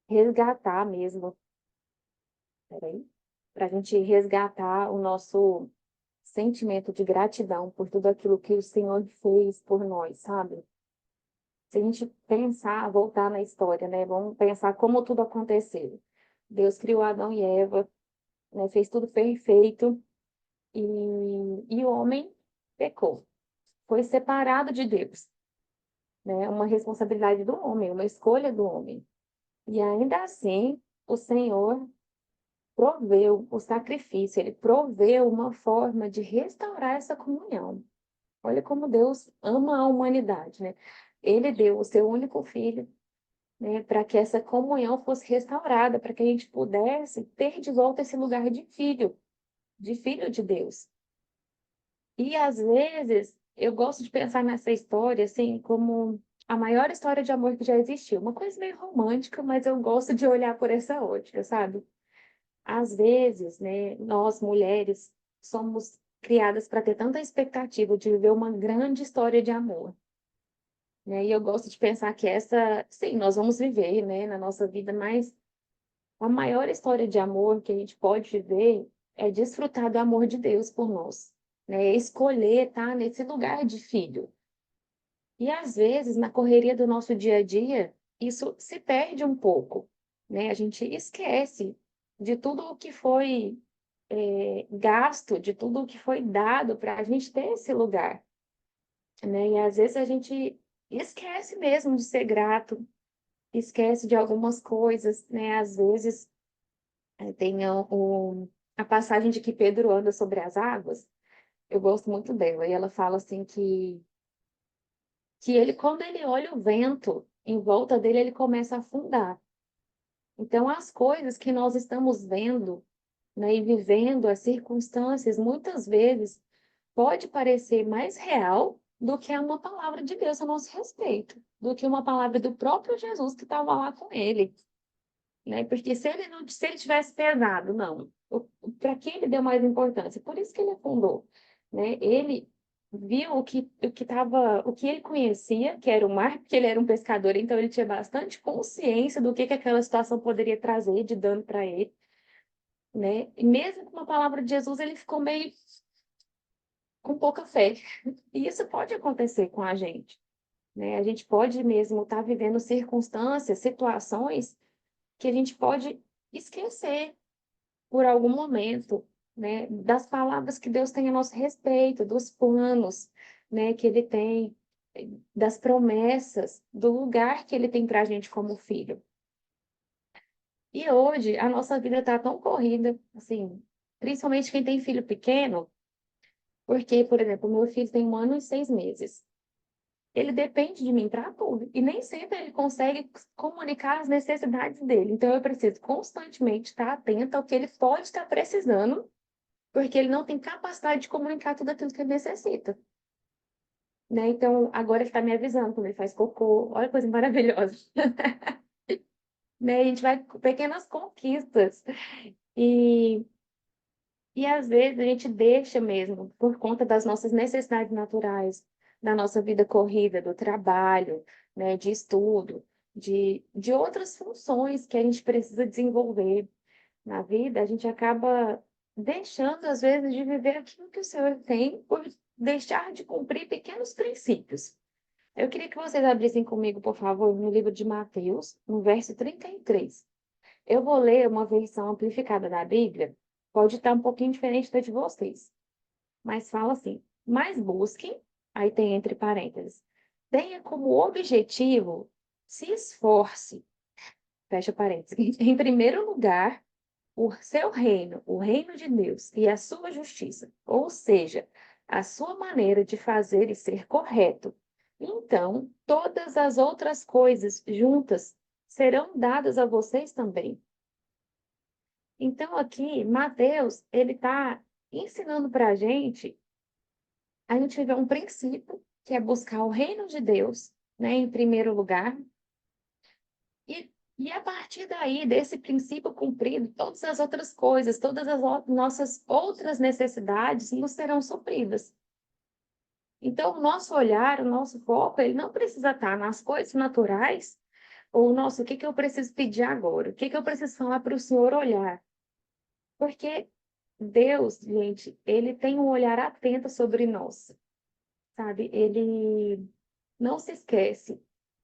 resgatar mesmo, peraí, para a gente resgatar o nosso sentimento de gratidão por tudo aquilo que o Senhor fez por nós, sabe? Se a gente pensar, voltar na história, né? Vamos pensar como tudo aconteceu. Deus criou Adão e Eva, né? Fez tudo perfeito e o homem pecou, foi separado de Deus, né? Uma responsabilidade do homem, uma escolha do homem. E ainda assim, o Senhor proveu o sacrifício, ele proveu uma forma de restaurar essa comunhão. Olha como Deus ama a humanidade, né? Ele deu o seu único filho, né, para que essa comunhão fosse restaurada, para que a gente pudesse ter de volta esse lugar de filho de Deus. E às vezes eu gosto de pensar nessa história assim como a maior história de amor que já existiu. Uma coisa meio romântica, mas eu gosto de olhar por essa ótica, sabe? Às vezes, né, nós mulheres somos criadas para ter tanta expectativa de viver uma grande história de amor, né? E eu gosto de pensar que essa, sim, nós vamos viver, né, na nossa vida, mas a maior história de amor que a gente pode viver é desfrutar do amor de Deus por nós, né? É escolher estar nesse lugar de filho. E às vezes, na correria do nosso dia a dia, isso se perde um pouco, né? A gente esquece de tudo o que foi gasto, de tudo o que foi dado para a gente ter esse lugar, né? E às vezes a gente esquece mesmo de ser grato, esquece de algumas coisas, né? Às vezes tem a passagem de que Pedro anda sobre as águas, eu gosto muito dela, e ela fala assim que ele, quando ele olha o vento em volta dele, ele começa a afundar. Então, as coisas que nós estamos vendo, né, e vivendo, as circunstâncias, muitas vezes, pode parecer mais real do que uma palavra de Deus a nosso respeito, do que uma palavra do próprio Jesus que estava lá com ele, né? Porque se ele não, se ele tivesse pesado, não. Para que ele deu mais importância? Por isso que ele afundou, né? Ele viu o que ele conhecia, que era o mar, porque ele era um pescador, então ele tinha bastante consciência do que aquela situação poderia trazer de dano para ele, né? E mesmo com uma palavra de Jesus, ele ficou meio com pouca fé. E isso pode acontecer com a gente, né? A gente pode mesmo estar vivendo circunstâncias, situações que a gente pode esquecer por algum momento, né, das palavras que Deus tem a nosso respeito, dos planos, né, que Ele tem, das promessas, do lugar que Ele tem para a gente como filho. E hoje a nossa vida está tão corrida, assim, principalmente quem tem filho pequeno, porque, por exemplo, meu filho tem 1 ano e 6 meses. Ele depende de mim para tudo. E nem sempre ele consegue comunicar as necessidades dele. Então, eu preciso constantemente estar atenta ao que ele pode estar precisando, porque ele não tem capacidade de comunicar tudo aquilo que ele necessita. Né? Então, agora ele está me avisando quando ele faz cocô. Olha que coisa maravilhosa. Né? A gente vai com pequenas conquistas. E, e às vezes a gente deixa mesmo, por conta das nossas necessidades naturais, da nossa vida corrida, do trabalho, né, de estudo, de outras funções que a gente precisa desenvolver na vida, a gente acaba deixando, às vezes, de viver aquilo que o Senhor tem por deixar de cumprir pequenos princípios. Eu queria que vocês abrissem comigo, por favor, no livro de Mateus, no verso 33. Eu vou ler uma versão amplificada da Bíblia, pode estar um pouquinho diferente da de vocês, mas fala assim: mas busquem, aí tem entre parênteses, tenha como objetivo, se esforce, fecha parênteses, em primeiro lugar, o seu reino, o reino de Deus e a sua justiça, ou seja, a sua maneira de fazer e ser correto. Então, todas as outras coisas juntas serão dadas a vocês também. Então, aqui, Mateus, ele está ensinando para a gente viver um princípio, que é buscar o reino de Deus, né, em primeiro lugar, e, e a partir daí, desse princípio cumprido, todas as outras coisas, todas as nossas outras necessidades nos serão supridas. Então, o nosso olhar, o nosso foco, ele não precisa estar nas coisas naturais, Ou, nossa, o que que eu preciso pedir agora? O que que eu preciso falar para o Senhor olhar? Porque Deus, gente, ele tem um olhar atento sobre nós, sabe? Ele não se esquece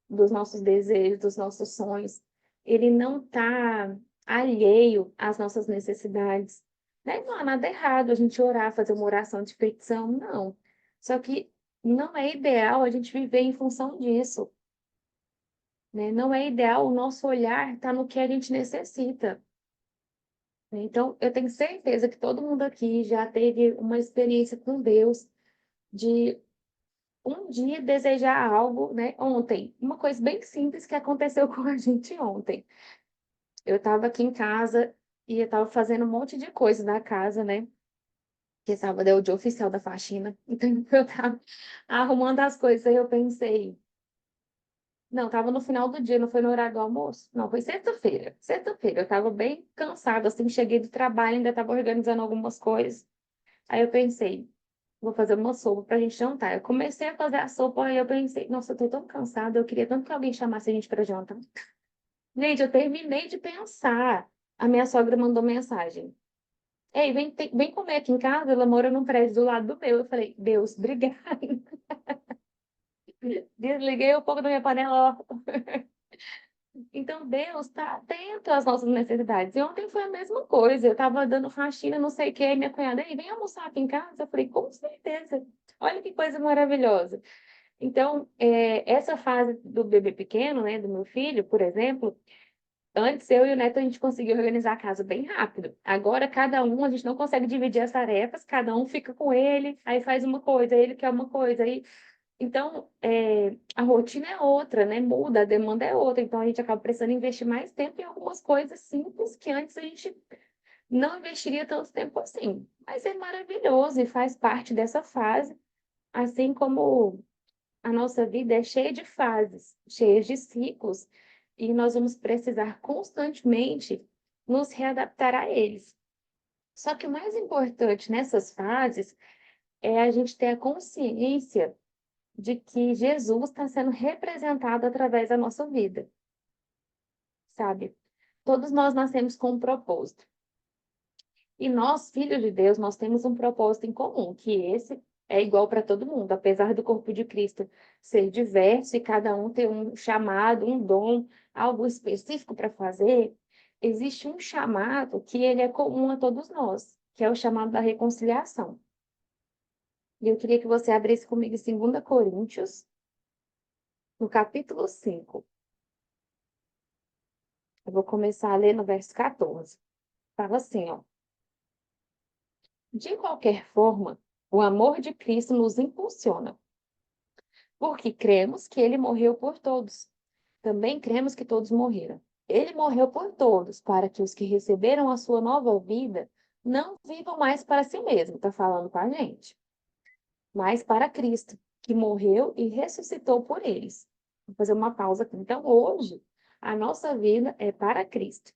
dos nossos desejos, dos nossos sonhos. Ele não está alheio às nossas necessidades. Né? Não há nada errado a gente orar, fazer uma oração de petição, não. Só que não é ideal a gente viver em função disso, né? Não é ideal o nosso olhar estar no que a gente necessita. Então, eu tenho certeza que todo mundo aqui já teve uma experiência com Deus de um dia desejar algo, né? Ontem, uma coisa bem simples que aconteceu com a gente ontem. Eu estava aqui em casa e eu estava fazendo um monte de coisa na casa, né? Que sábado é o dia oficial da faxina. Então, eu estava arrumando as coisas e eu pensei, não, estava no final do dia, não foi no horário do almoço? Não, foi sexta-feira. Sexta-feira, eu estava bem cansada, assim, cheguei do trabalho, ainda estava organizando algumas coisas. Aí eu pensei, vou fazer uma sopa pra gente jantar. Eu comecei a fazer a sopa e eu pensei, nossa, eu tô tão cansada, eu queria tanto que alguém chamasse a gente para jantar. Gente, eu terminei de pensar. A minha sogra mandou mensagem. Ei, vem comer aqui em casa, ela mora num prédio do lado do meu. Eu falei, Deus, obrigada. Desliguei um pouco da minha panela. Ó. Então, Deus está atento às nossas necessidades. E ontem foi a mesma coisa. Eu estava dando faxina, não sei o quê, e minha cunhada, ei, vem almoçar aqui em casa. Eu falei, com certeza. Olha que coisa maravilhosa. Então, essa fase do bebê pequeno, né, do meu filho, por exemplo, antes eu e o Neto a gente conseguia organizar a casa bem rápido. Agora, cada um, a gente não consegue dividir as tarefas, cada um fica com ele, aí faz uma coisa, ele quer uma coisa, aí então, a rotina é outra, né? Muda, a demanda é outra. Então, a gente acaba precisando investir mais tempo em algumas coisas simples que antes a gente não investiria tanto tempo assim. Mas é maravilhoso e faz parte dessa fase, assim como a nossa vida é cheia de fases, cheia de ciclos, e nós vamos precisar constantemente nos readaptar a eles. Só que o mais importante nessas fases é a gente ter a consciência de que Jesus está sendo representado através da nossa vida, sabe? Todos nós nascemos com um propósito. E nós, filhos de Deus, nós temos um propósito em comum, que esse é igual para todo mundo, apesar do corpo de Cristo ser diverso e cada um ter um chamado, um dom, algo específico para fazer, existe um chamado que ele é comum a todos nós, que é o chamado da reconciliação. E eu queria que você abrisse comigo em 2 Coríntios, no capítulo 5. Eu vou começar a ler no verso 14. Fala assim, ó. De qualquer forma, o amor de Cristo nos impulsiona, porque cremos que ele morreu por todos. Também cremos que todos morreram. Ele morreu por todos, para que os que receberam a sua nova vida não vivam mais para si mesmo, está falando com a gente, mas para Cristo, que morreu e ressuscitou por eles. Vou fazer uma pausa aqui. Então, hoje, a nossa vida é para Cristo.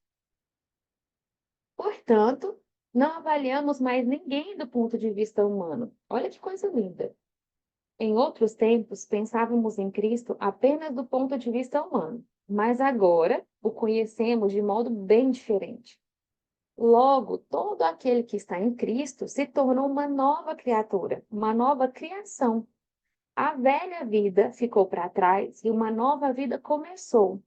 Portanto, não avaliamos mais ninguém do ponto de vista humano. Olha que coisa linda. Em outros tempos, pensávamos em Cristo apenas do ponto de vista humano, mas agora o conhecemos de modo bem diferente. Logo, todo aquele que está em Cristo se tornou uma nova criatura, uma nova criação. A velha vida ficou para trás e uma nova vida começou.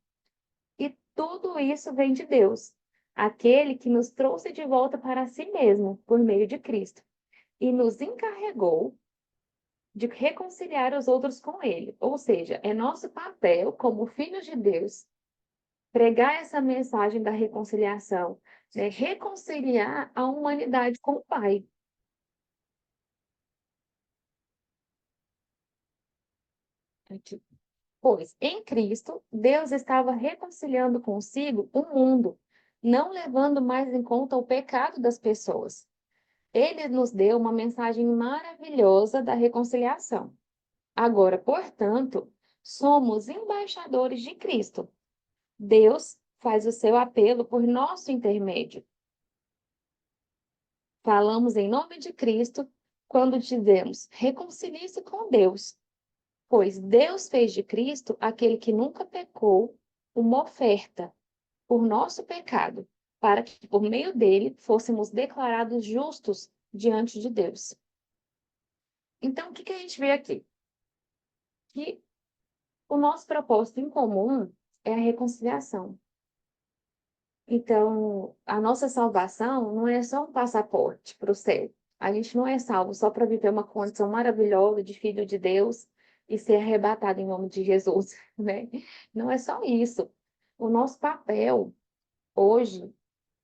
E tudo isso vem de Deus, aquele que nos trouxe de volta para si mesmo por meio de Cristo e nos encarregou de reconciliar os outros com ele. Ou seja, é nosso papel como filhos de Deus pregar essa mensagem da reconciliação, né? Reconciliar a humanidade com o Pai. Aqui. Pois em Cristo, Deus estava reconciliando consigo o mundo, não levando mais em conta o pecado das pessoas. Ele nos deu uma mensagem maravilhosa da reconciliação. Agora, portanto, somos embaixadores de Cristo. Deus faz o seu apelo por nosso intermédio. Falamos em nome de Cristo quando dizemos: reconcilie-se com Deus, pois Deus fez de Cristo aquele que nunca pecou uma oferta por nosso pecado, para que por meio dele fôssemos declarados justos diante de Deus. Então, o que a gente vê aqui? Que o nosso propósito em comum é a reconciliação. Então, a nossa salvação não é só um passaporte para o céu. A gente não é salvo só para viver uma condição maravilhosa de filho de Deus e ser arrebatado em nome de Jesus, né? Não é só isso. O nosso papel hoje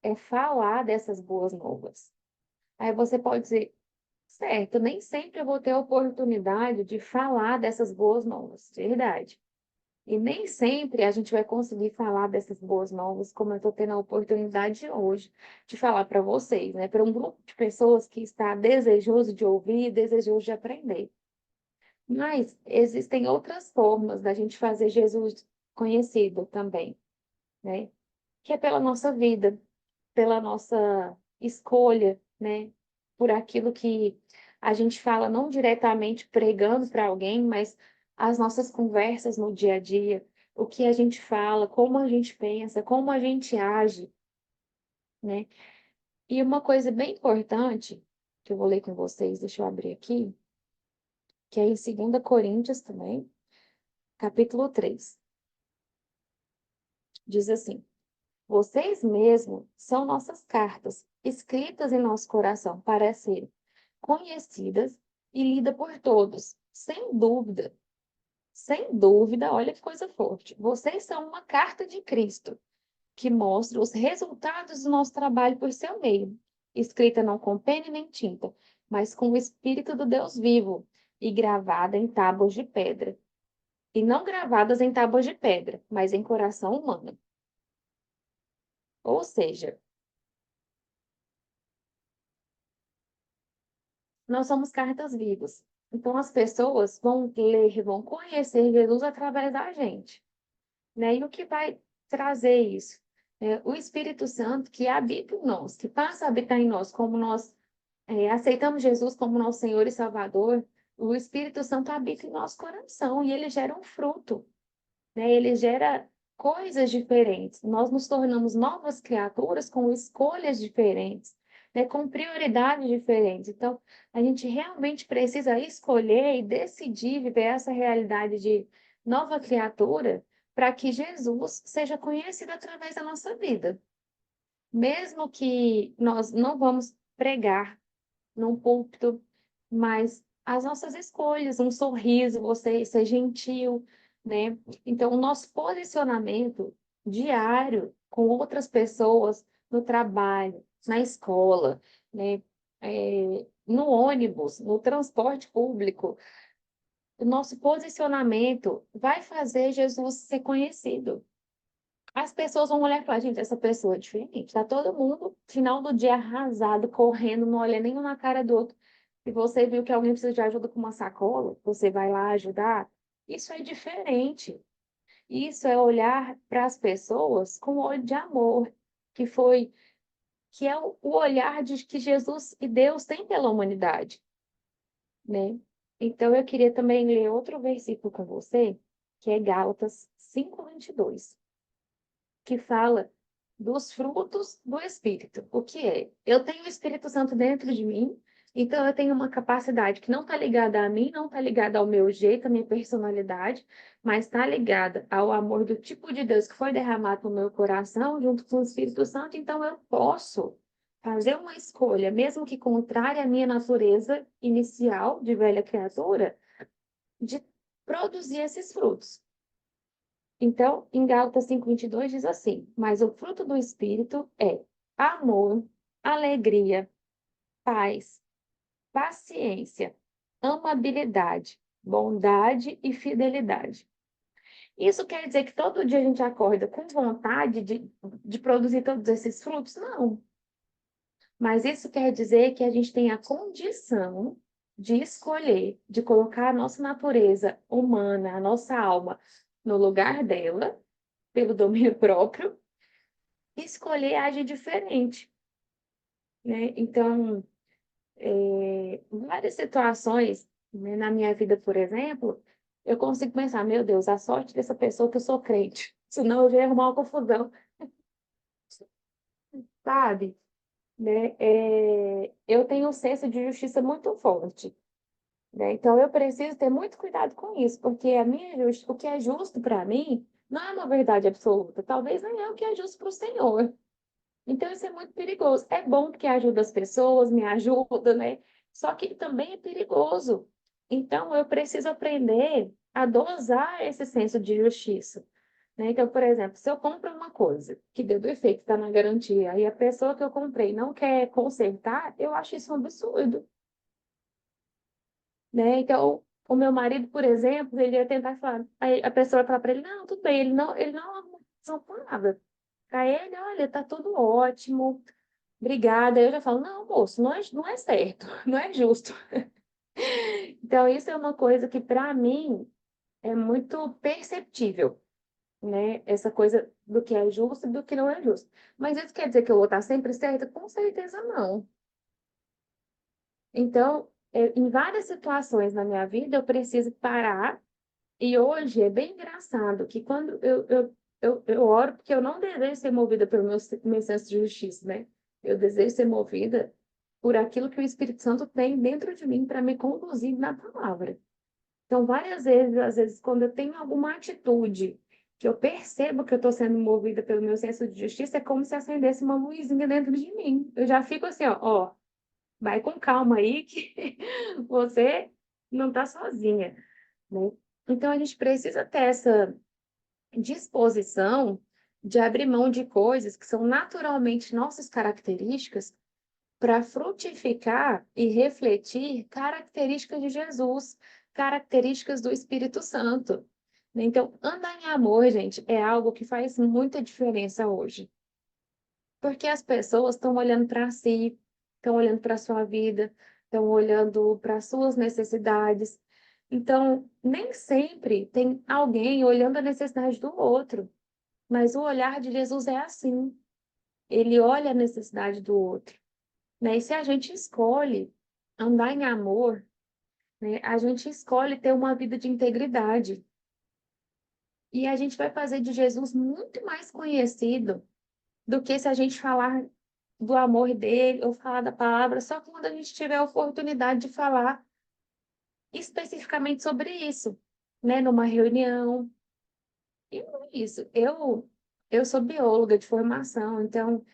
é falar dessas boas novas. Aí você pode dizer, certo, nem sempre eu vou ter a oportunidade de falar dessas boas novas, verdade. E nem sempre a gente vai conseguir falar dessas boas novas, como eu estou tendo a oportunidade hoje de falar para vocês, né? Para um grupo de pessoas que está desejoso de ouvir, desejoso de aprender. Mas existem outras formas da gente fazer Jesus conhecido também, né? Que é pela nossa vida, pela nossa escolha, né? Por aquilo que a gente fala não diretamente pregando para alguém, mas as nossas conversas no dia a dia, o que a gente fala, como a gente pensa, como a gente age, né? E uma coisa bem importante, que eu vou ler com vocês, deixa eu abrir aqui, que é em 2 Coríntios também, capítulo 3. Diz assim: vocês mesmos são nossas cartas, escritas em nosso coração para serem conhecidas e lidas por todos, sem dúvida. Sem dúvida, olha que coisa forte. Vocês são uma carta de Cristo, que mostra os resultados do nosso trabalho por seu meio, escrita não com pena nem tinta, mas com o Espírito do Deus vivo e gravada em tábuas de pedra. E não gravadas em tábuas de pedra, mas em coração humano. Ou seja, nós somos cartas vivas. Então, as pessoas vão ler, vão conhecer Jesus através da gente, né? E o que vai trazer isso? É o Espírito Santo que habita em nós, que passa a habitar em nós, como nós aceitamos Jesus como nosso Senhor e Salvador, o Espírito Santo habita em nosso coração e ele gera um fruto, né? Ele gera coisas diferentes. Nós nos tornamos novas criaturas com escolhas diferentes, né? Com prioridades diferentes. Então, a gente realmente precisa escolher e decidir viver essa realidade de nova criatura para que Jesus seja conhecido através da nossa vida. Mesmo que nós não vamos pregar num púlpito, mas as nossas escolhas, um sorriso, você ser gentil, né? Então, o nosso posicionamento diário com outras pessoas no trabalho, na escola, né? No ônibus, no transporte público, o nosso posicionamento vai fazer Jesus ser conhecido. As pessoas vão olhar e falar, gente, essa pessoa é diferente. Tá todo mundo, final do dia, arrasado, correndo, não olha nenhum na cara do outro. Se você viu que alguém precisa de ajuda com uma sacola, você vai lá ajudar. Isso é diferente. Isso é olhar para as pessoas com olho de amor, que foi, que é o olhar de que Jesus e Deus têm pela humanidade, né? Então eu queria também ler outro versículo com você, que é Gálatas 5:22, que fala dos frutos do Espírito. O que é? Eu tenho o Espírito Santo dentro de mim, então eu tenho uma capacidade que não está ligada a mim, não está ligada ao meu jeito, à minha personalidade, mas está ligada ao amor do tipo de Deus que foi derramado no meu coração, junto com o Espírito Santo, então eu posso fazer uma escolha, mesmo que contrária à minha natureza inicial de velha criatura, de produzir esses frutos. Então, em Gálatas 5:22 diz assim: mas o fruto do Espírito é amor, alegria, paz, paciência, amabilidade, bondade e fidelidade. Isso quer dizer que todo dia a gente acorda com vontade de produzir todos esses frutos? Não. Mas isso quer dizer que a gente tem a condição de escolher, de colocar a nossa natureza humana, a nossa alma, no lugar dela, pelo domínio próprio, escolher agir diferente, né? Então, várias situações, né, na minha vida, por exemplo, eu consigo pensar, meu Deus, a sorte dessa pessoa que eu sou crente. senão eu já ia arrumar uma confusão, sabe? Né? Eu tenho um senso de justiça muito forte, né? Então eu preciso ter muito cuidado com isso, porque o que é justo para mim não é uma verdade absoluta, talvez nem é o que é justo para o Senhor. Então isso é muito perigoso. É bom porque ajuda as pessoas, me ajuda, né? Só que também é perigoso. Então eu preciso aprender a dosar esse senso de justiça. Né? Então, por exemplo, se eu compro uma coisa que deu defeito, está na garantia, e a pessoa que eu comprei não quer consertar, eu acho isso um absurdo, né? Então, o meu marido, por exemplo, ele ia tentar falar, aí a pessoa vai falar para ele, não, tudo bem, ele não arruma por nada. Para ele, olha, tá tudo ótimo, obrigada. Eu já falo, não, moço, não é certo, não é justo. Então, isso é uma coisa que, para mim, é muito perceptível, né? Essa coisa do que é justo e do que não é justo. Mas isso quer dizer que eu vou estar sempre certa? Com certeza não. Então, em várias situações na minha vida, eu preciso parar. E hoje é bem engraçado que quando eu oro, porque eu não desejo ser movida pelo meu senso de justiça, né? Eu desejo ser movida por aquilo que o Espírito Santo tem dentro de mim para me conduzir na palavra. Então, várias vezes, às vezes, quando eu tenho alguma atitude que eu percebo que eu estou sendo movida pelo meu senso de justiça, é como se acendesse uma luzinha dentro de mim. Eu já fico assim, ó, vai com calma aí que você não está sozinha, né? Então, a gente precisa ter essa disposição de abrir mão de coisas que são naturalmente nossas características para frutificar e refletir características de Jesus, características do Espírito Santo. Então, andar em amor, gente, é algo que faz muita diferença hoje, porque as pessoas estão olhando para si, estão olhando para a sua vida, estão olhando para as suas necessidades. Então, nem sempre tem alguém olhando a necessidade do outro, mas o olhar de Jesus é assim. Ele olha a necessidade do outro, né? E se a gente escolhe andar em amor, né, a gente escolhe ter uma vida de integridade. E a gente vai fazer de Jesus muito mais conhecido do que se a gente falar do amor dele ou falar da palavra, só quando a gente tiver a oportunidade de falar especificamente sobre isso, né, numa reunião. E não é isso. Eu sou bióloga de formação, então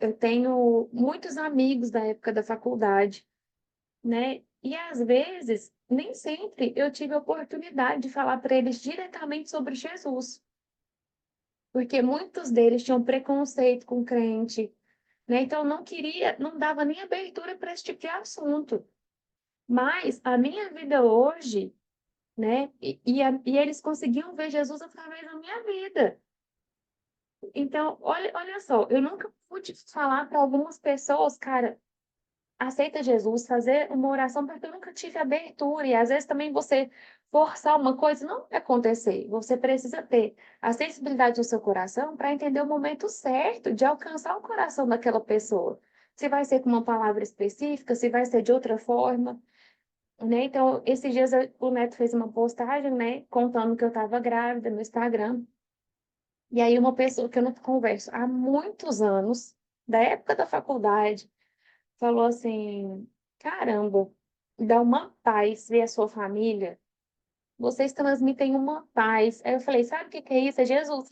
eu tenho muitos amigos da época da faculdade, né? E às vezes, nem sempre eu tive a oportunidade de falar para eles diretamente sobre Jesus, porque muitos deles tinham preconceito com crente, né? Então não queria, não dava nem abertura para esse tipo de assunto. Mas a minha vida hoje, né? E eles conseguiam ver Jesus através da minha vida. Então, olha só, eu nunca pude falar para algumas pessoas, cara, aceita Jesus, fazer uma oração, porque eu nunca tive abertura. E às vezes também você forçar uma coisa não vai acontecer. Você precisa ter a sensibilidade do seu coração para entender o momento certo de alcançar o coração daquela pessoa. Se vai ser com uma palavra específica, se vai ser de outra forma, né? Então, esses dias o Neto fez uma postagem, né, contando que eu estava grávida no Instagram. E aí uma pessoa que eu não converso há muitos anos, da época da faculdade, falou assim: caramba, dá uma paz ver a sua família. Vocês transmitem uma paz. Aí eu falei: sabe o que que é isso? É Jesus,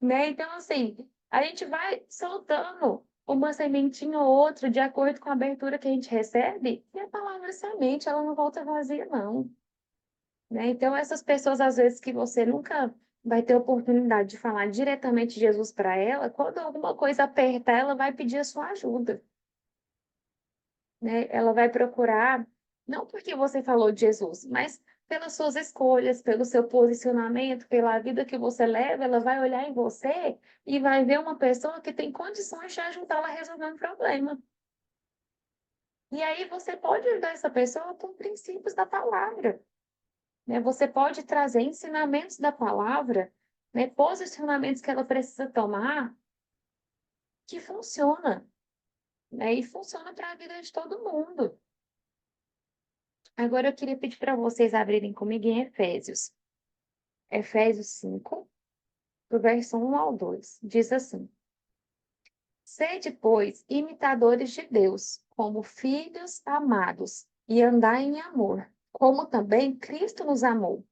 né? Então, assim, a gente vai soltando uma sementinha ou outra de acordo com a abertura que a gente recebe, e a palavra semente, ela não volta vazia, não, né? Então, essas pessoas, às vezes, que você nunca vai ter oportunidade de falar diretamente de Jesus para ela, quando alguma coisa aperta, ela vai pedir a sua ajuda, né? Ela vai procurar, não porque você falou de Jesus, mas pelas suas escolhas, pelo seu posicionamento, pela vida que você leva, ela vai olhar em você e vai ver uma pessoa que tem condições de ajudá-la a resolver um problema. E aí você pode ajudar essa pessoa com princípios da palavra, né? Você pode trazer ensinamentos da palavra, né? Posicionamentos que ela precisa tomar que funciona, né? E funciona para a vida de todo mundo. Agora eu queria pedir para vocês abrirem comigo em Efésios. Efésios 5, do verso 1 ao 2. Diz assim: Sede, pois, imitadores de Deus, como filhos amados, e andai em amor, como também Cristo nos amou,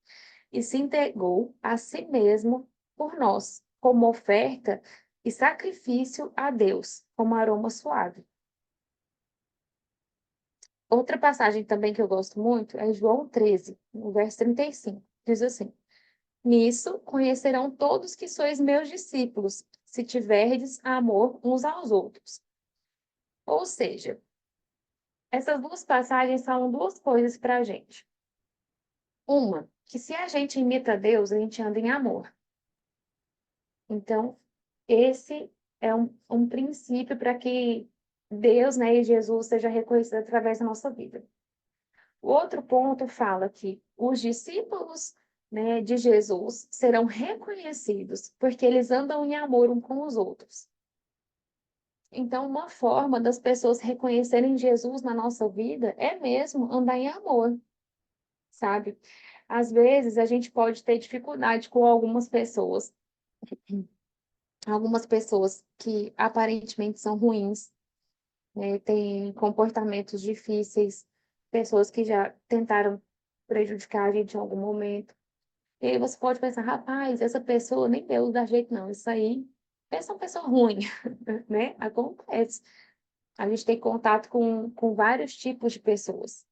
e se entregou a si mesmo por nós, como oferta e sacrifício a Deus, como aroma suave. Outra passagem também que eu gosto muito é João 13, no verso 35. Diz assim: Nisso conhecerão todos que sois meus discípulos, se tiverdes amor uns aos outros. Ou seja, essas duas passagens falam duas coisas para a gente. Uma, que se a gente imita Deus, a gente anda em amor. Então, esse é um princípio para que Deus, né, e Jesus seja reconhecido através da nossa vida. O outro ponto fala que os discípulos, né, de Jesus serão reconhecidos porque eles andam em amor um com os outros. Então, uma forma das pessoas reconhecerem Jesus na nossa vida é mesmo andar em amor, sabe? Às vezes a gente pode ter dificuldade com algumas pessoas que aparentemente são ruins, né? Têm comportamentos difíceis, pessoas que já tentaram prejudicar a gente em algum momento. E aí você pode pensar, rapaz, essa pessoa nem Deus dá jeito não, isso aí, essa é uma pessoa ruim, né? Acontece. A gente tem contato com vários tipos de pessoas.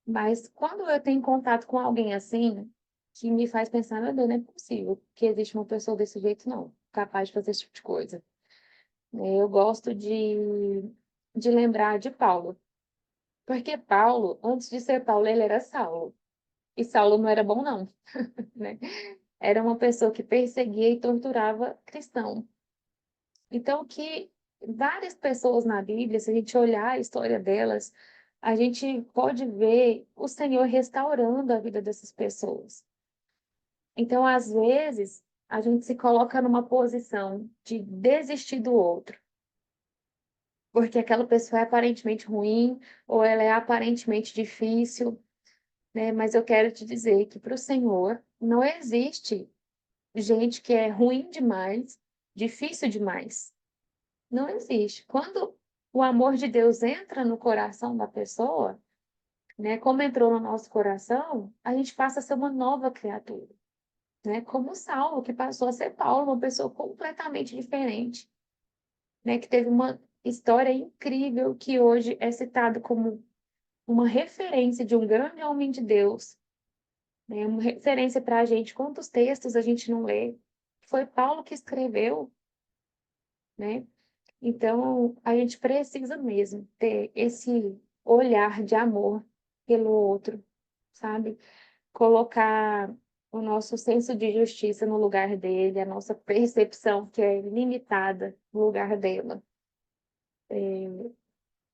Mas quando eu tenho contato com alguém assim, que me faz pensar, meu Deus, não é possível que existe uma pessoa desse jeito, não, capaz de fazer esse tipo de coisa. Eu gosto de lembrar de Paulo, porque Paulo, antes de ser Paulo, ele era Saulo. E Saulo não era bom, não, né? Era uma pessoa que perseguia e torturava cristão. Então, que várias pessoas na Bíblia, se a gente olhar a história delas, a gente pode ver o Senhor restaurando a vida dessas pessoas. Então, às vezes, a gente se coloca numa posição de desistir do outro, porque aquela pessoa é aparentemente ruim ou ela é aparentemente difícil, né? Mas eu quero te dizer que para o Senhor não existe gente que é ruim demais, difícil demais. Não existe. Quando o amor de Deus entra no coração da pessoa, né, como entrou no nosso coração, a gente passa a ser uma nova criatura, né? Como Saulo, que passou a ser Paulo, uma pessoa completamente diferente, né, que teve uma história incrível, que hoje é citado como uma referência de um grande homem de Deus, né, uma referência para a gente. Quantos textos a gente não lê? Foi Paulo que escreveu, né? Então, a gente precisa mesmo ter esse olhar de amor pelo outro, sabe? Colocar o nosso senso de justiça no lugar dele, a nossa percepção, que é limitada, no lugar dela.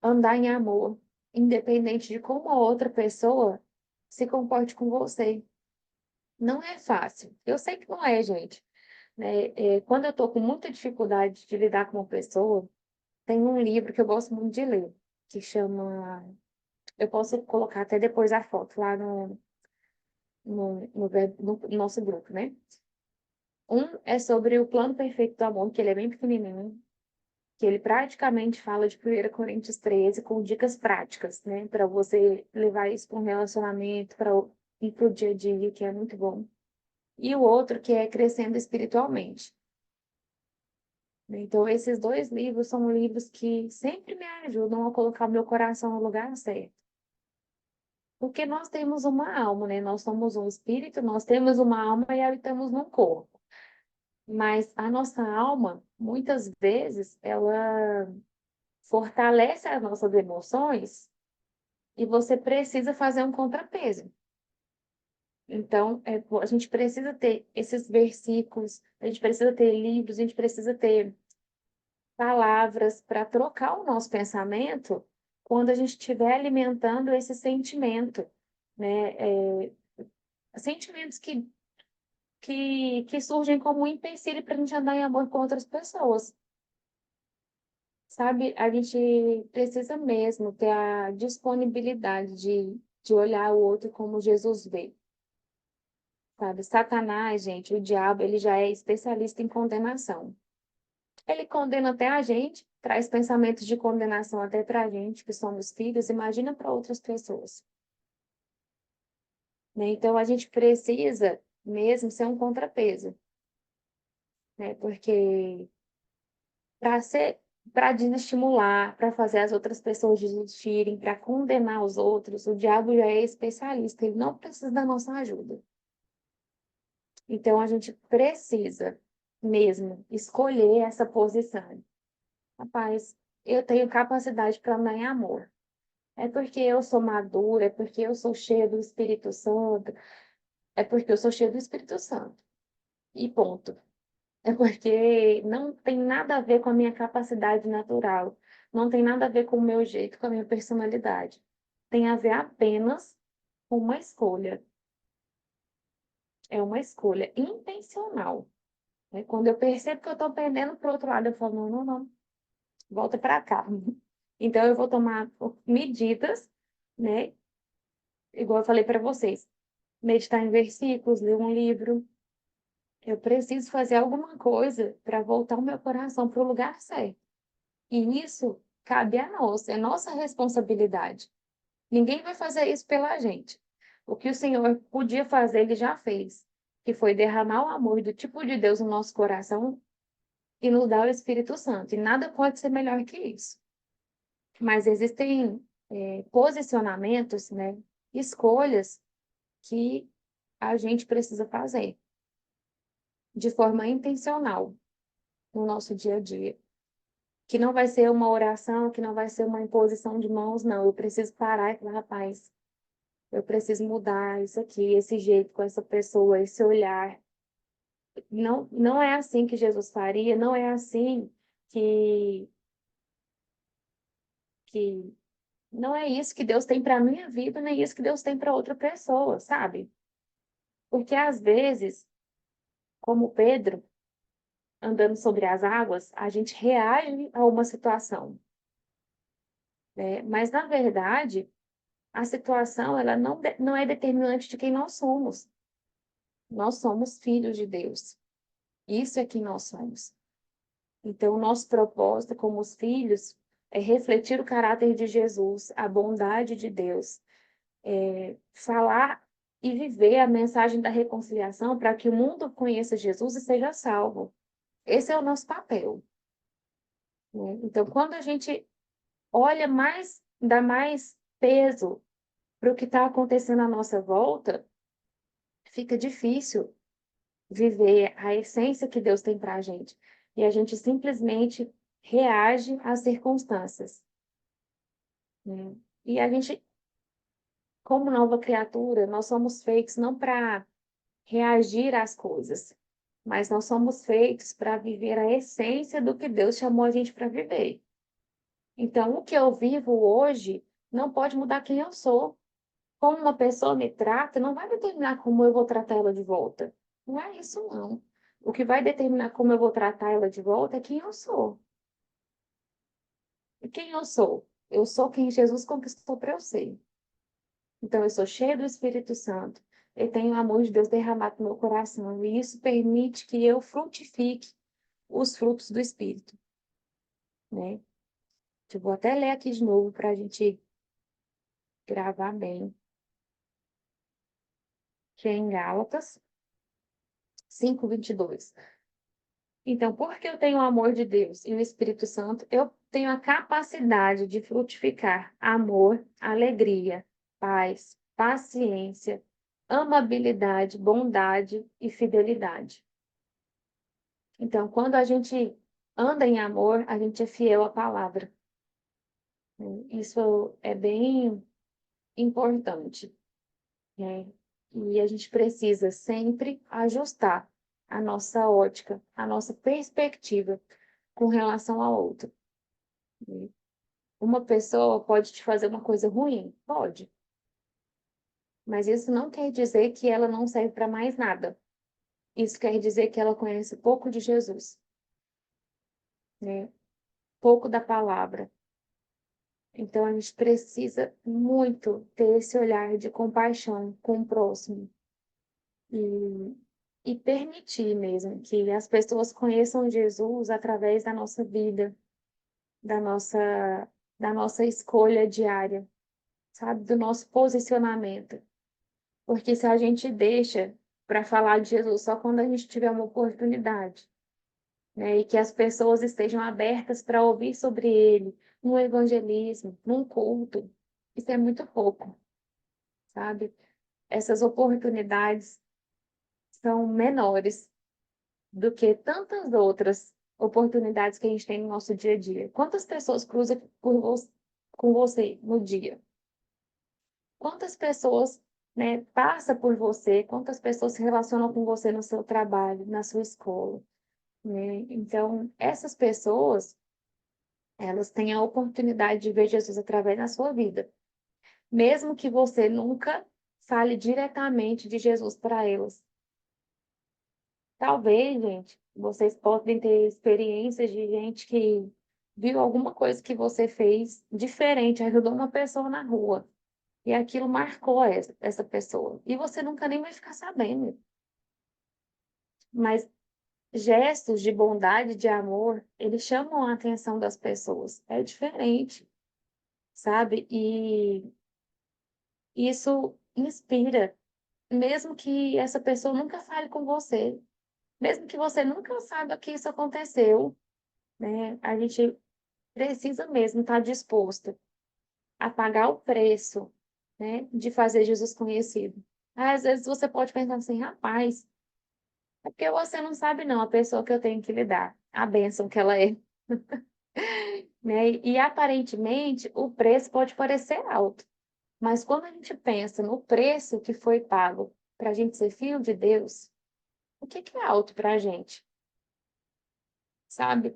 Andar em amor, independente de como a outra pessoa se comporte com você. Não é fácil. Eu sei que não é, gente, né? Quando eu estou com muita dificuldade de lidar com uma pessoa, tem um livro que eu gosto muito de ler, que chama. Eu posso colocar até depois a foto lá no nosso grupo, né? Um é sobre o plano perfeito do amor, que ele é bem pequenininho, que ele praticamente fala de 1 Coríntios 13 com dicas práticas, né? Para você levar isso para um relacionamento, para ir para o dia a dia, que é muito bom. E o outro que é Crescendo Espiritualmente. Então, esses dois livros são livros que sempre me ajudam a colocar o meu coração no lugar certo. Porque nós temos uma alma, né? Nós somos um espírito, nós temos uma alma e habitamos num corpo. Mas a nossa alma, muitas vezes, ela fortalece as nossas emoções e você precisa fazer um contrapeso. Então, a gente precisa ter esses versículos, a gente precisa ter livros, a gente precisa ter palavras para trocar o nosso pensamento quando a gente estiver alimentando esse sentimento, né? Sentimentos que surgem como um empecilho para a gente andar em amor com outras pessoas. Sabe, a gente precisa mesmo ter a disponibilidade de olhar o outro como Jesus vê. sabe? Satanás, gente, o diabo, ele já é especialista em condenação. Ele condena até a gente, traz pensamentos de condenação até para a gente, que somos filhos, imagina para outras pessoas, né? Então, a gente precisa mesmo ser um contrapeso, né? Porque para ser, para desestimular, para fazer as outras pessoas desistirem, para condenar os outros, o diabo já é especialista, ele não precisa da nossa ajuda. Então, a gente precisa mesmo escolher essa posição. Rapaz, eu tenho capacidade para andar em amor. É porque eu sou madura, é porque eu sou cheia do Espírito Santo, é porque eu sou cheia do Espírito Santo. E ponto. É porque não tem nada a ver com a minha capacidade natural, não tem nada a ver com o meu jeito, com a minha personalidade. Tem a ver apenas com uma escolha. É uma escolha intencional, né? Quando eu percebo que eu estou pendendo para o outro lado, eu falo, não, não, não, volta para cá. Então, eu vou tomar medidas, né? Igual eu falei para vocês, meditar em versículos, ler um livro. Eu preciso fazer alguma coisa para voltar o meu coração para o lugar certo. E isso cabe a nós, é nossa responsabilidade. Ninguém vai fazer isso pela gente. O que o Senhor podia fazer, ele já fez, que foi derramar o amor do tipo de Deus no nosso coração e nos dar o Espírito Santo. E nada pode ser melhor que isso. Mas existem posicionamentos, né, escolhas que a gente precisa fazer de forma intencional no nosso dia a dia. Que não vai ser uma oração, que não vai ser uma imposição de mãos, não. Eu preciso parar e falar, rapaz, eu preciso mudar isso aqui, esse jeito com essa pessoa, esse olhar. Não, não é assim que Jesus faria, não é assim que, que não é isso que Deus tem para a minha vida, nem isso que Deus tem para outra pessoa, sabe? Porque às vezes, como Pedro, andando sobre as águas, a gente reage a uma situação, né? Mas na verdade, a situação ela não é determinante de quem nós somos. Nós somos filhos de Deus. Isso é quem nós somos. Então, o nosso propósito como os filhos é refletir o caráter de Jesus, a bondade de Deus, falar e viver a mensagem da reconciliação para que o mundo conheça Jesus e seja salvo. Esse é o nosso papel, né? Então, quando a gente olha mais, dá mais peso para o que está acontecendo à nossa volta, fica difícil viver a essência que Deus tem para a gente. E a gente simplesmente reage às circunstâncias, né? E a gente, como nova criatura, nós somos feitos não para reagir às coisas, mas nós somos feitos para viver a essência do que Deus chamou a gente para viver. Então, o que eu vivo hoje não pode mudar quem eu sou. Como uma pessoa me trata, não vai determinar como eu vou tratar ela de volta. Não é isso, não. O que vai determinar como eu vou tratar ela de volta é quem eu sou. E quem eu sou? Eu sou quem Jesus conquistou para eu ser. Então, eu sou cheia do Espírito Santo. Eu tenho o amor de Deus derramado no meu coração. E isso permite que eu frutifique os frutos do Espírito, né? Eu vou até ler aqui de novo para a gente gravar bem. Que é em Gálatas 5:22. Então, porque eu tenho o amor de Deus e o Espírito Santo, eu tenho a capacidade de frutificar amor, alegria, paz, paciência, amabilidade, bondade e fidelidade. Então, quando a gente anda em amor, a gente é fiel à palavra. Isso é bem importante, né? E a gente precisa sempre ajustar a nossa ótica, a nossa perspectiva com relação ao outro. Uma pessoa pode te fazer uma coisa ruim? Pode. Mas isso não quer dizer que ela não serve para mais nada. Isso quer dizer que ela conhece pouco de Jesus, né? Pouco da palavra. Então a gente precisa muito ter esse olhar de compaixão com o próximo, e, e permitir mesmo que as pessoas conheçam Jesus através da nossa vida, da nossa, da nossa escolha diária, sabe? Do nosso posicionamento. Porque se a gente deixa para falar de Jesus só quando a gente tiver uma oportunidade, né? E que as pessoas estejam abertas para ouvir sobre ele, no evangelismo, num culto, isso é muito pouco, sabe? Essas oportunidades são menores do que tantas outras oportunidades que a gente tem no nosso dia a dia. Quantas pessoas cruzam com você no dia? Quantas pessoas, né, passa por você? Quantas pessoas se relacionam com você no seu trabalho, na sua escola, né? Então, essas pessoas, elas têm a oportunidade de ver Jesus através da sua vida, mesmo que você nunca fale diretamente de Jesus para elas. Talvez, gente, vocês podem ter experiências de gente que viu alguma coisa que você fez diferente, ajudou uma pessoa na rua, e aquilo marcou essa pessoa. E você nunca nem vai ficar sabendo. Mas gestos de bondade, de amor, eles chamam a atenção das pessoas. É diferente, sabe? E isso inspira, mesmo que essa pessoa nunca fale com você, mesmo que você nunca saiba que isso aconteceu, né? A gente precisa mesmo estar disposto a pagar o preço, né, de fazer Jesus conhecido. Às vezes você pode pensar assim, rapaz, é porque você não sabe não a pessoa que eu tenho que lidar, a bênção que ela é, né? E aparentemente o preço pode parecer alto, mas quando a gente pensa no preço que foi pago para a gente ser filho de Deus, o que que é alto para a gente, sabe?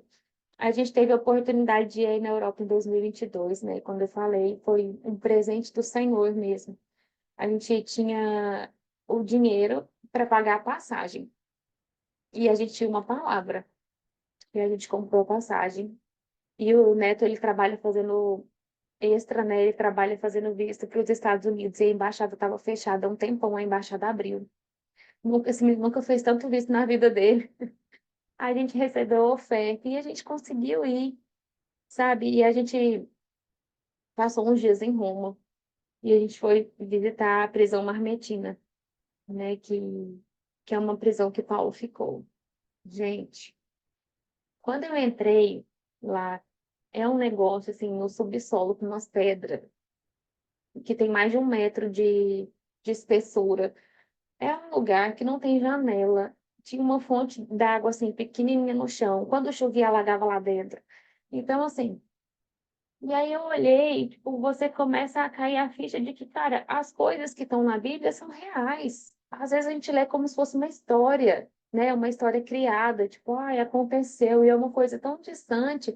A gente teve a oportunidade de ir na Europa em 2022, né? Quando eu falei, foi um presente do Senhor mesmo. A gente tinha o dinheiro para pagar a passagem e a gente tinha uma palavra. E a gente comprou a passagem. E o Neto, ele trabalha fazendo extra, né? Ele trabalha fazendo visto para os Estados Unidos e a embaixada estava fechada há um tempão, a embaixada abriu. Nunca, esse menino nunca fez tanto visto na vida dele. A gente recebeu a oferta e a gente conseguiu ir, sabe? E a gente passou uns dias em Roma e a gente foi visitar a prisão Marmetina, né? Que é uma prisão que Paulo ficou. Gente, quando eu entrei lá, é um negócio assim no subsolo com umas pedras que tem mais de 1 metro de espessura. É um lugar que não tem janela. Tinha uma fonte d'água assim pequenininha no chão. Quando chovia, alagava lá dentro. Então, assim, e aí eu olhei, tipo, você começa a cair a ficha de que, cara, as coisas que estão na Bíblia são reais. Às vezes a gente lê como se fosse uma história, né? Uma história criada, tipo, ai, aconteceu, e é uma coisa tão distante.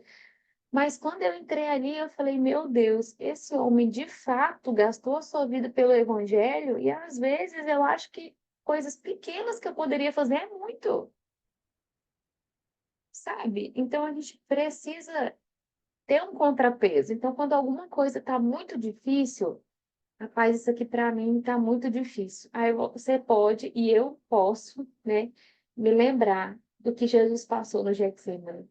Mas quando eu entrei ali, eu falei, meu Deus, esse homem de fato gastou a sua vida pelo Evangelho, e às vezes eu acho que coisas pequenas que eu poderia fazer é muito, sabe? Então a gente precisa ter um contrapeso. Então, quando alguma coisa está muito difícil, rapaz, isso aqui para mim está muito difícil. Aí você pode, e eu posso, né, me lembrar do que Jesus passou no Getsemane,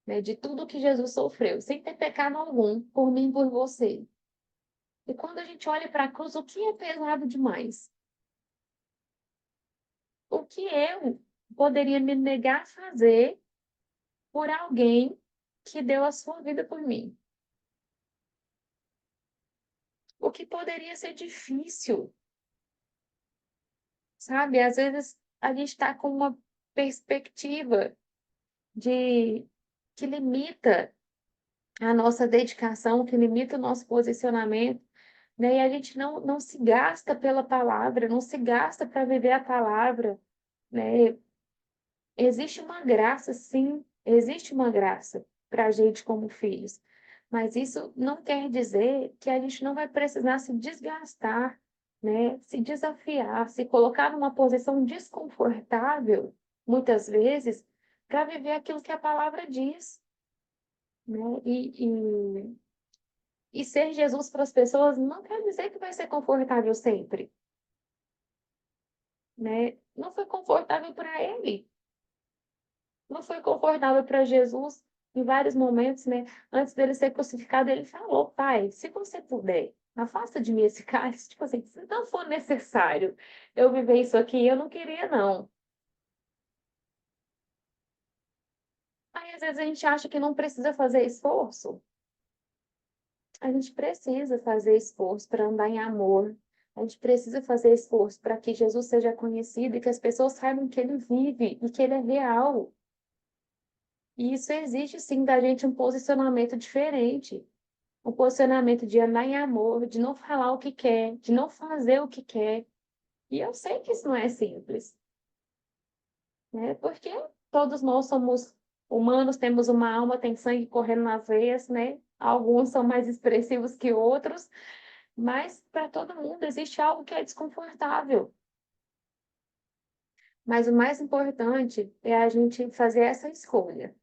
né, de tudo que Jesus sofreu, sem ter pecado algum, por mim e por você. E quando a gente olha para a cruz, o que é pesado demais? O que eu poderia me negar a fazer por alguém que deu a sua vida por mim? O que poderia ser difícil, sabe? Às vezes a gente está com uma perspectiva de que limita a nossa dedicação, que limita o nosso posicionamento, né? E a gente não se gasta pela palavra, não se gasta para viver a palavra, né? Existe uma graça, sim, existe uma graça para a gente como filhos, mas isso não quer dizer que a gente não vai precisar se desgastar, né? Se desafiar, se colocar numa posição desconfortável, muitas vezes, para viver aquilo que a palavra diz, né? E ser Jesus para as pessoas não quer dizer que vai ser confortável sempre. né? Não foi confortável para ele, não foi confortável para Jesus em vários momentos, né? Antes dele ser crucificado, ele falou: Pai, se você puder, afasta de mim esse cálice. Tipo assim, se não for necessário eu viver isso aqui, eu não queria, não. Aí, às vezes, a gente acha que não precisa fazer esforço. A gente precisa fazer esforço para andar em amor. A gente precisa fazer esforço para que Jesus seja conhecido e que as pessoas saibam que ele vive e que ele é real. E isso exige, sim, da gente um posicionamento diferente. Um posicionamento de andar em amor, de não falar o que quer, de não fazer o que quer. E eu sei que isso não é simples, né? Porque todos nós somos humanos, temos uma alma, tem sangue correndo nas veias, né? Alguns são mais expressivos que outros, mas para todo mundo existe algo que é desconfortável. Mas o mais importante é a gente fazer essa escolha.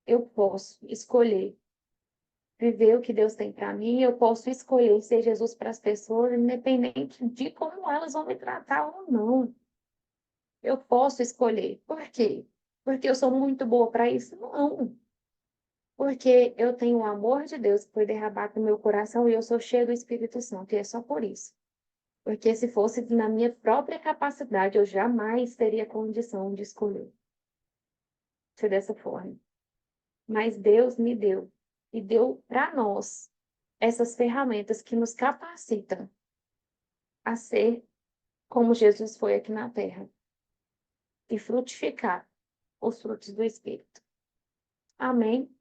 Eu posso escolher viver o que Deus tem para mim, eu posso escolher ser Jesus para as pessoas, independente de como elas vão me tratar ou não. Eu posso escolher. Por quê? Porque eu sou muito boa para isso? Não. Porque eu tenho o amor de Deus que foi derramado no meu coração e eu sou cheia do Espírito Santo, e é só por isso. Porque se fosse na minha própria capacidade, eu jamais teria condição de escolher ser dessa forma. Mas Deus me deu e deu para nós essas ferramentas que nos capacitam a ser como Jesus foi aqui na Terra e frutificar os frutos do Espírito. Amém?